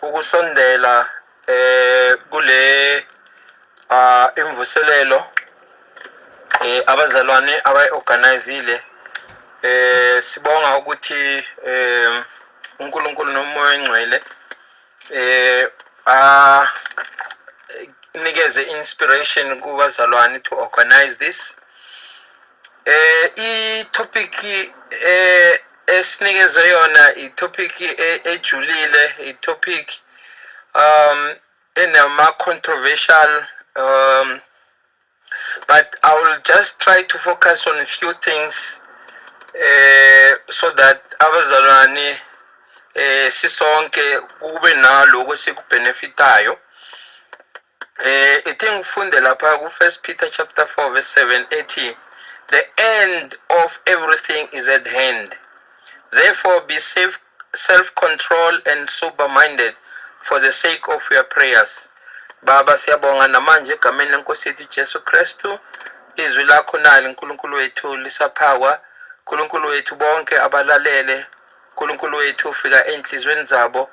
ukusondela kule imvuselelo abazalwane abayi-organizile sibonga ukuthi uNkulunkulu nomoya engcwele nikeze inspiration kubazalwane to organize this. I-topic esinikeze yona i-topic ejulile, i-topic controversial, but I will just try to focus on a few things so that abazalwane sisonke kube naloko sikubhenefitayo. Ithi ngifunde lapha ku 1 Peter chapter 4 verse 7 ethi, the end of everything is at hand. Therefore be self-control and sober-minded for the sake of your prayers. Baba siyabonga namanje egameni lenkosi yethu Jesu Kristu, izwi lakho nalo uNkulunkulu wethu lisaphawa, uNkulunkulu wethu bonke abalalele, uNkulunkulu wethu ufika enhlizweni zabo,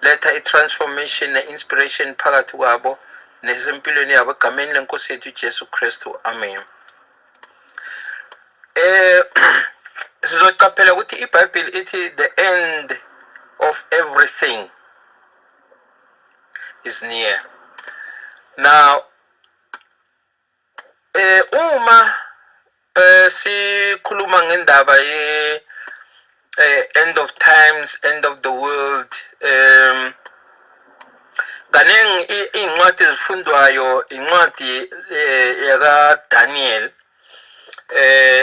letha i-transformation ne-inspiration phakathi kwabo nesempilweni yabo egameni lenkosi yethu Jesu Kristu, amen. Sizoqaphela ukuthi iBhayibheli ithi the end of everything is near. Now uma sikhuluma ngendaba ye end of times, end of the world, kaningi incwadi ezifundwayo incwadi yaka Daniel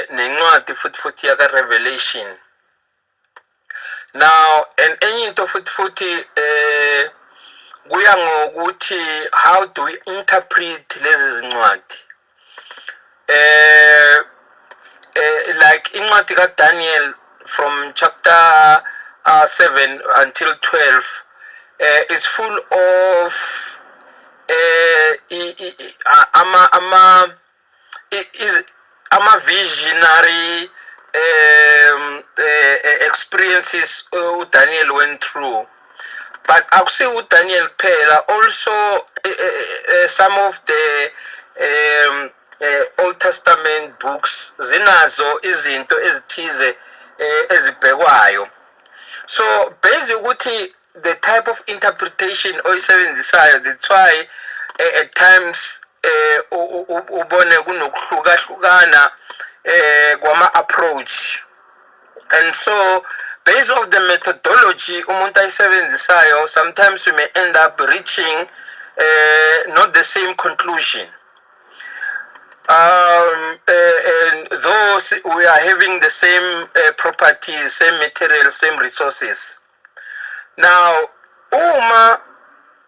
nencwadi futhi yaka Revelation. Now enye into futhi kuya ngokuthi how do we interpret lezi zincwadi. Like incwadi ka Daniel from chapter 7 until 12 is full of visionary experiences Daniel went through. But akusiyo Daniel phela, also some of the Old Testament books zinazo izinto ezithize ezibhekwayo. So basically ukuthi the type of interpretation oyisebenzisayo, that's why at times ubone kunokuhlukahlukana kwama approach. And so based on the methodology umuntu ayisebenzisayo, sometimes we may end up reaching not the same conclusion. And those we are having the same properties, same material, same resources. Now uma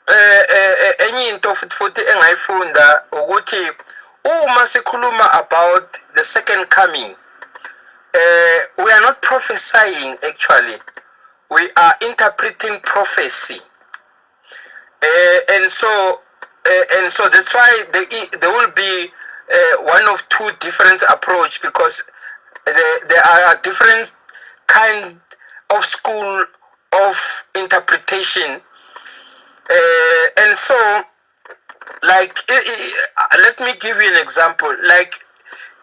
enye into futhi engayifunda ukuthi uma sikhuluma about the second coming, we are not prophesying actually, we are interpreting prophecy. And so that's why there will be one of two different approach, because there are different kind of school of interpretation. And so like let me give you an example. Like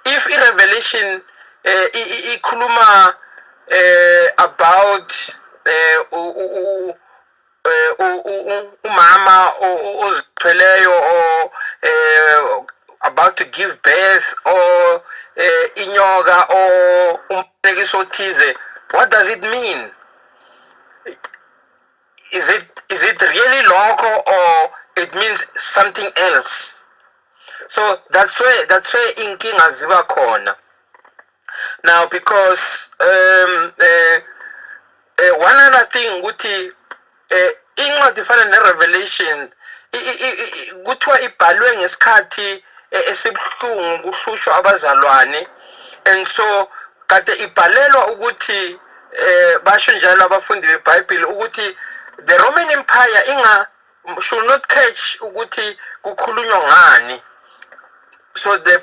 if in Revelation ikhuluma about umama ozithweleyo or about to give birth, or inyoka or umfanekiso othize, what does it mean? Is it really local, or it means something else? So that's where inkinga ziba khona. Now because one other thing ukuthi incwadi fana neRevelation kuthiwa ibhalwe ngesikhathi esibuhlungu kuhlushwa abazalwane, and so kade ibhalelwa ukuthi basho njalo abafundi beBhayibheli ukuthi the Roman Empire should not catch ukuthi kukhulunywa ngani. So the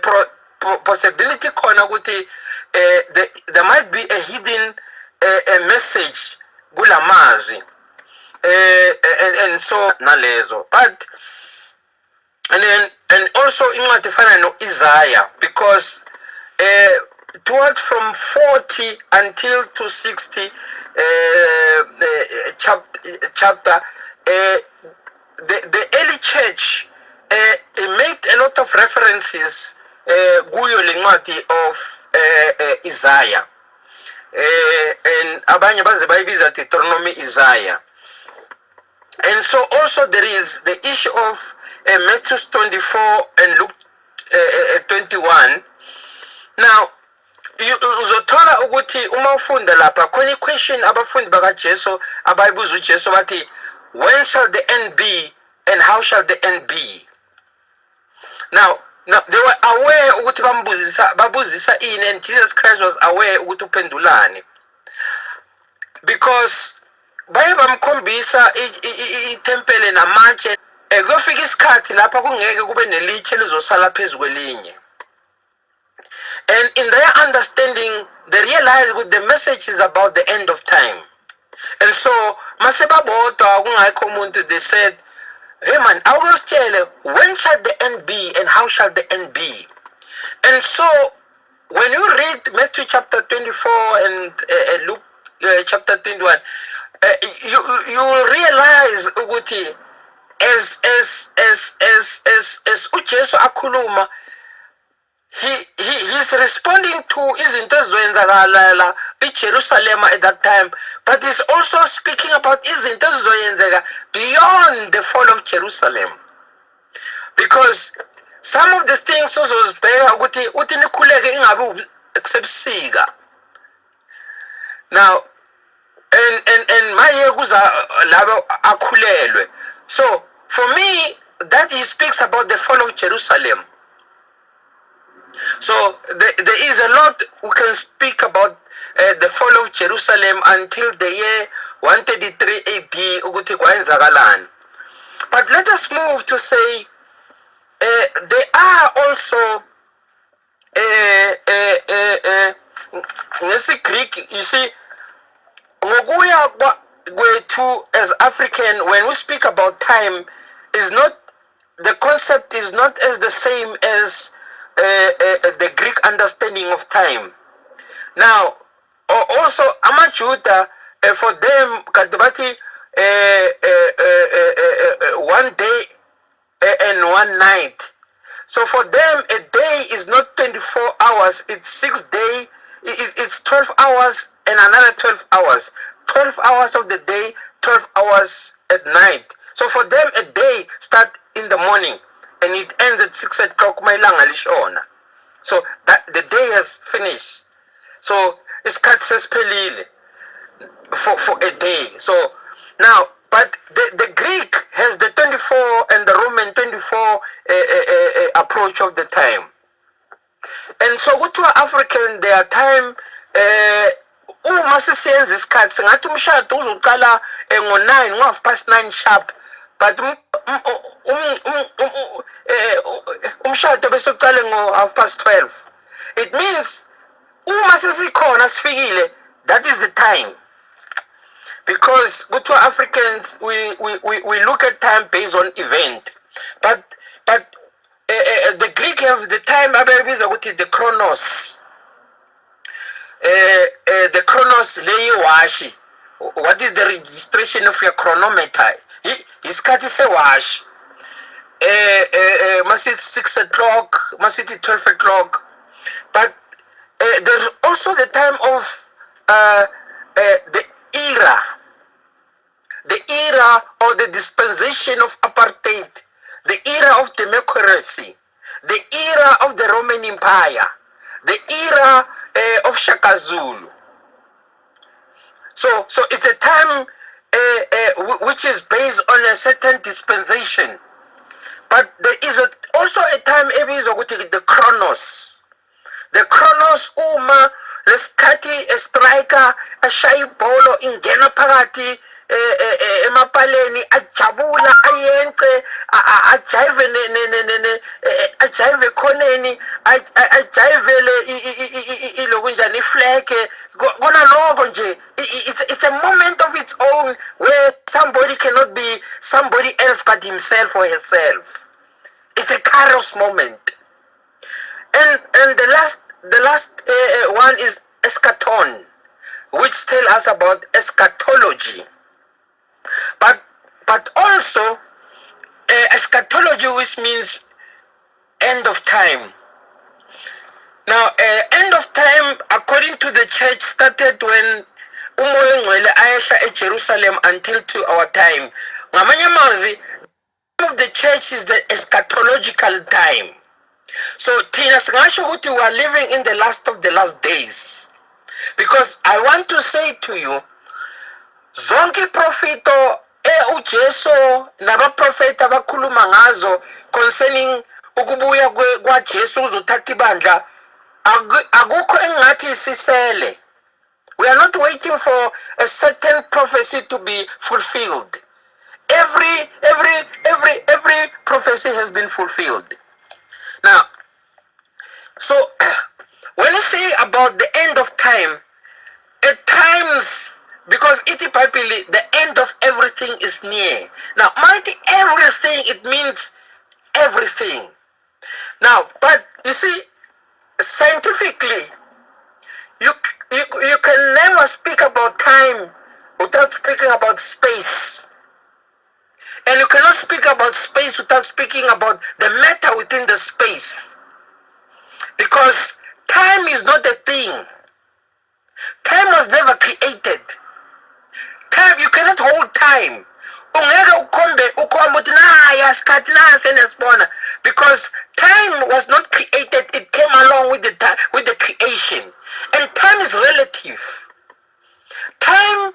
possibility khona ukuthi there might be a hidden a message kulamazwi, and so nalezo. But and also incwadi efana no Isaiah, because towards from 40 until to 60 chapter, the early church made a lot of references kuyo lencwadi of Isaiah, and abanye baze bayibiza Deuteronomy, Isaiah. And so also there is the issue of Matthew 24 and Luke 21. Now uzothola ukuthi uma ufunda lapha khona question abafundi bakaJesu abayibuza uJesu bathi, when shall the end be and how shall the end be? Now they were aware ukuthi babuzisa ini, and Jesus Christ was aware ukuthi uphendulani, because baye bamkhombisa itempele namatshe, kuyofika isikhathi lapha kungeke kube nelitshe lizosala phezu kwelinye. And in their understanding, they realized that the message is about the end of time. And so masebabodwa kungekho umuntu, they said, hey man, I will tell you, when shall the end be and how shall the end be? And so when you read Matthew chapter 24 and Luke chapter 21, you will realize ukuthi as uJesu akhuluma, he's responding to izinto ezizoyenzakala eJerusalem at that time, but he's also speaking about izinto ezizoyenzeka beyond the fall of Jerusalem, because some of the things ozozibheka ukuthi uthi nikhuleke ingabe kusebusika. Now and maye kuza labo akhulelwe. So for me, that he speaks about the fall of Jerusalem. So there is a lot we can speak about the fall of Jerusalem until the year 133 AD ukuthi kwayenzakalani. But let us move to say there are also Greek, you see, ngokuya kwethu as African, when we speak about time, is not, the concept is not as the same as the Greek understanding of time. Now, also amaJuda, for them, kadibati 1 day and 1 night. So for them, a day is not 24 hours; it's 6 days. It's 12 hours and another 12 hours. 12 hours of the day, 12 hours at night. So for them, a day starts in the morning and it ends at 6 o'clock. So that the day has finished. So it's pelile for a day. So now, but the Greek has the 24 and the Roman 24 approach of the time. And so to African, their time, uma sisenza isikhathi singathi umshado uzoqala ngo9 ngo9 sharp, but umshado bese uqale ngo12. It means uma sesikhona sifikile, that is the time. Because to Africans, we look at time based on event, but the Greek have the time abayibiza ukuthi the chronos. The chronos leyiwashi. What is the registration of your chronometer? Isikhathi sewashi. Masithi 6 o'clock, masithi 12 o'clock. But there's also the time of the era or the dispensation of apartheid, the era of democracy, the era of the Roman Empire, the era of Shaka Zulu. So it's a time which is based on a certain dispensation. But there is also a time, the chronos. The chronos uma lesikhathi striker ashaya ibholo ingena phakathi emapaleni ajabula ayence ajive ajive khoneni ajivele ilokunjani ifleke kona lokho nje it's a moment of its own where somebody cannot be somebody else but himself or herself. It's a kairos moment. And the last one is eschaton, which tell us about eschatology. But also eschatology, which means end of time. Now, end of time, according to the church, started when umoya ongcwele ayehla eJerusalem until to our time. Ngamanye amazwi, of the church is the eschatological time. So thina singasho ukuthi we are living in the last of the last days, because I want to say to you, zonke profito uJesu nabaprofeti abakhuluma ngazo concerning ukubuya kwaJesu uzothatha ibandla, akukho engathi sisele. We are not waiting for a certain prophecy to be fulfilled. Every prophecy has been fulfilled. Now, so when you say about the end of time, at times, because the end of everything is near. Now, mighty everything, it means everything. Now, but you see, scientifically, you can never speak about time without speaking about space. And you cannot speak about space without speaking about the matter within the space. Because time is not a thing. Time was never created. Time, you cannot hold time. Because time was not created, it came along with the creation. And time is relative. Time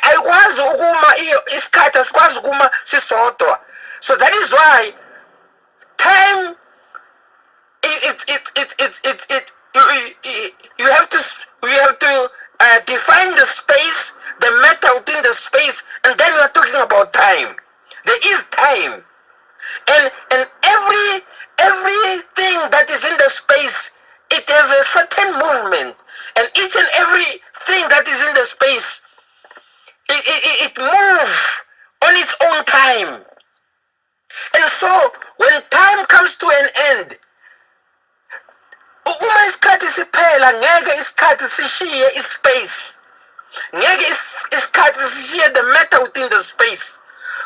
ayikwazi ukuma isikhathi asikwazi ukuma sisodwa. So that is why time you have to define the space, the matter within the space, and then you are talking about time. There is time, and everything that is in the space, it has a certain movement, and each and everything that is in the space, it moves on its own time. And so when time comes to an end, uma isikhathi siphela ngeke isikhathi sishiye ispace, ngeke isikhathi sishiye the matter within the space.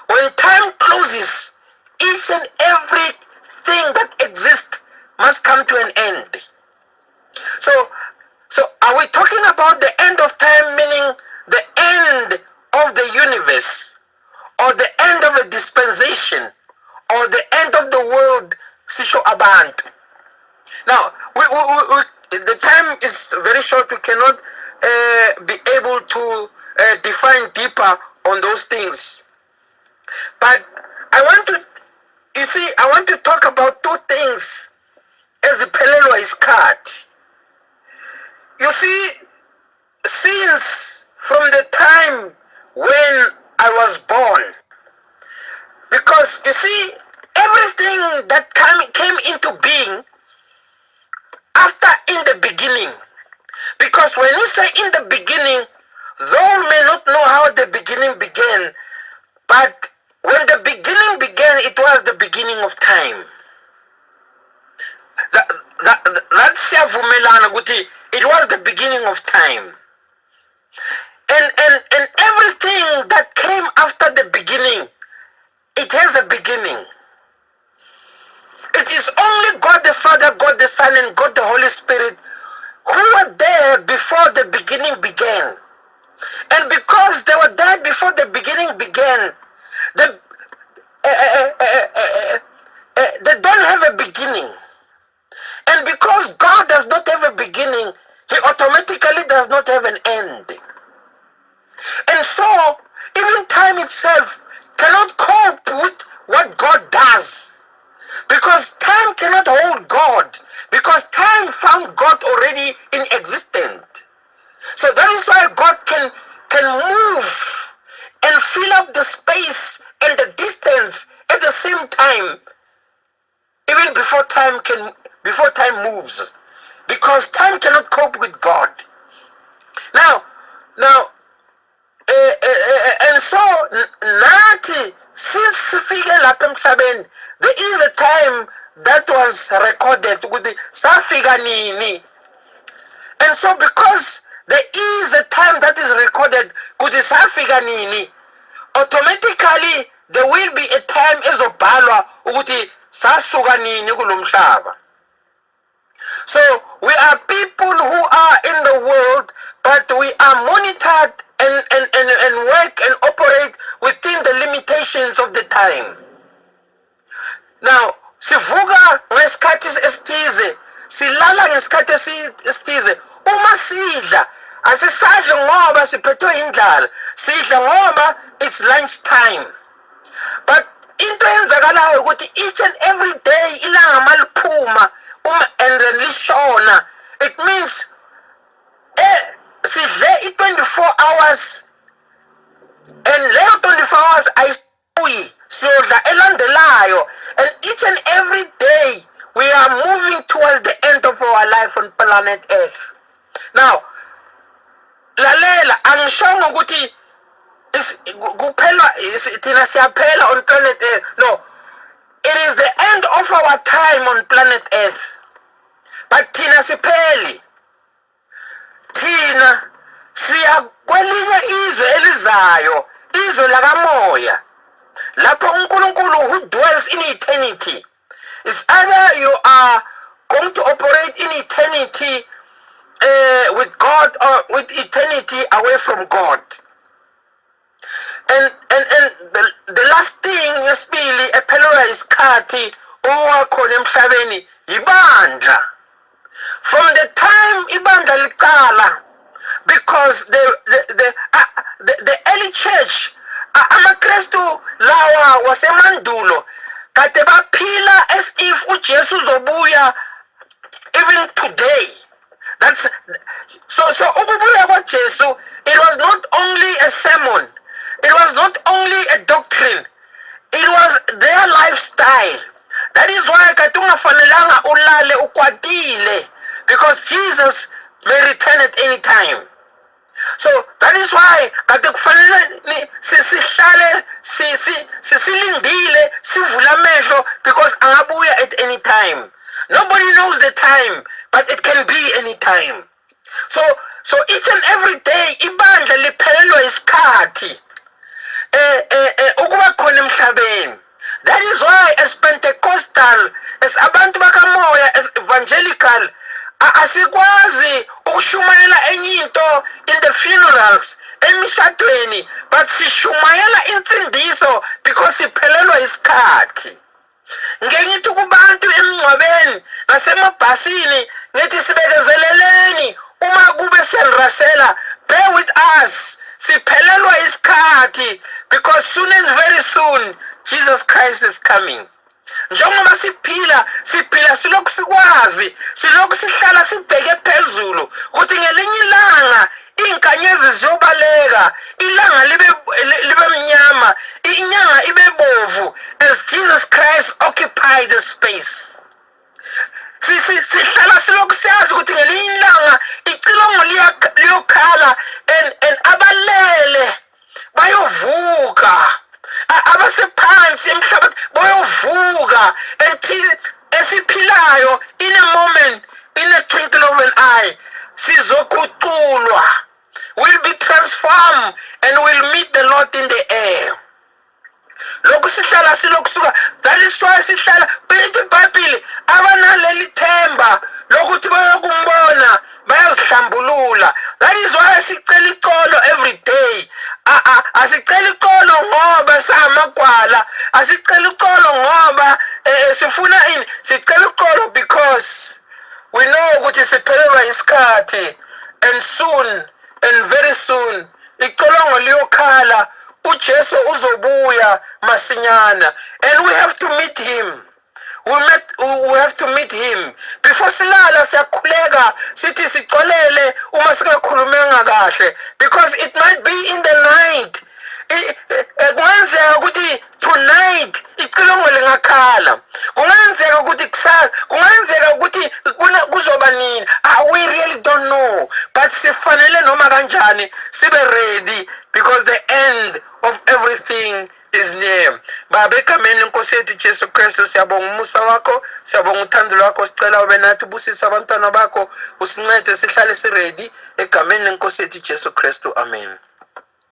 When time closes, each and everything that exists must come to an end. So are we talking about the end of time, meaning the end of the universe, or the end of a dispensation, or the end of the world, sisho abantu? Now, the time is very short. We cannot be able to define deeper on those things. But I want to talk about two things as the pelelwa is cut. You see, since from the time when I was born, because you see, everything that came into being after in the beginning. Because when you say in the beginning, though we may not know how the beginning began, but when the beginning began, it was the beginning of time. That's it was the beginning of time. And everything that came after the beginning, it has a beginning. It is only God the Father, God the Son, and God the Holy Spirit who were there before the beginning began. And because they were there before the beginning began, they don't have a beginning. And because God does not have a beginning, He automatically does not have an end. And so, even time itself cannot cope with what God does. Because time cannot hold God. because time found God already in existence. So that is why God can move and fill up the space and the distance at the same time, even before time moves, because time cannot cope with God. Now, and so nathi sifike lapha emhlabeni, there is a time that was recorded ukuthi safika nini. And so because there is a time that is recorded ukuthi safika nini, automatically there will be a time ezobhalwa ukuthi sasuka nini kulomhlaba. So we are people who are in the world, but we are monitored and work and operate within the limitations of the time. Now, sivuka ngesikhathi esithize, silala ngesikhathi esithize. Uma sidla, asisadli ngoba siphethwe indlala, sidla ngoba it's lunch time. But into eyenzakalayo ukuthi each and every day ilanga maliphuma and then lishona, it means sidle i-24 hours, and leyo 24 hours ayisuyi, siyodla elandelayo, and each and every day we are moving towards the end of our life on planet Earth. Now, lalela, angishongo ukuthi kuphela thina siyaphela on planet Earth. No, it is the end of our time on planet Earth. But thina sipheli, thina siya kwelinye izwe elizayo, izwe lakamoya, lapho uNkulunkulu who dwells in eternity. It's either you are going to operate in eternity with God or with eternity away from God. And the last thing yesibili ephelelwa isikhathi owakhona emhlabeni ibandla. From the time ibandla liqala, because the early church, amaKristu lawa wasemandulo kade baphila as if uJesu uzobuya even today. That's so ukubuya kwaJesu, it was not only a sermon, it was not only a doctrine, it was their lifestyle. That is why kade ungafanelanga ulale ukwatile, because Jesus may return at any time. So that is why kade kufanele sihlale sisilindile sivula amehlo, because angabuya at any time. Nobody knows the time, but it can be any time. So each and every day ibandla liphelelwa isikhathi ukuba khona emhlabeni. That is why as Pentecostal, as abantu bakamoya, as evangelical, asikwazi ukushumayela enye into in the funerals, emishadweni, but sishumayela insindiso because siphelelwa isikhathi. Ngengithi kubantu emngcwabeni nasemabhasini ngithi sibekezeleleni uma kube senrasela, bear with us, siphelelwa isikhathi, because soon and very soon Jesus Christ is coming. Njengoba siphila silokhu sikwazi, silokhu sihlala sibheke phezulu ukuthi ngelinye ilanga inkanyezi ziyobaleka, ilanga libe mnyama, inyanga ibe bovu, as Jesus Christ occupy the space. Sihlala silokhu siyazi ukuthi ngelinye ilanga icilongo liyokhala and abalele bayovuka, abasephansi emhlabathi bayovuka, and esiphilayo in a moment, in a twinkle of an eye, sizoguqulwa, will be transformed and will meet the Lord in the air. Lokhu sihlala silokhusuka, that is why sihlala bethi iBhayibheli abanaleli themba lokuthi bayokumbona bayazihlambulula. That is why sicela ixolo every day. Asicela ixolo ngoba samagwala, asicela ixolo ngoba sifuna ini, sicela ixolo because we know ukuthi siphelelwa isikhathi, and soon and very soon ixolongo liyokhala, uJesu uzobuya masinyana, and we have to meet him. we have to meet him. Before silala siyakhuleka sithi sicolele uma singakhulumanga kahle, because it might be in the night. Kungenzeka ukuthi tonight icilongo lingakhala, kungenzeka ukuthi kusasa, kungenzeka ukuthi kuzoba nini. We really don't know, but sifanele noma kanjani sibe ready, because the end of everything is near. Baba, egameni lenkosi yethu Jesu Kristu siyabonga umusa wakho, siyabonga uthando lwakho, sicela ube nathi busisa abantwana bakho, usincede sihlale siready egameni lenkosi yethu Jesu Kristu. Amen.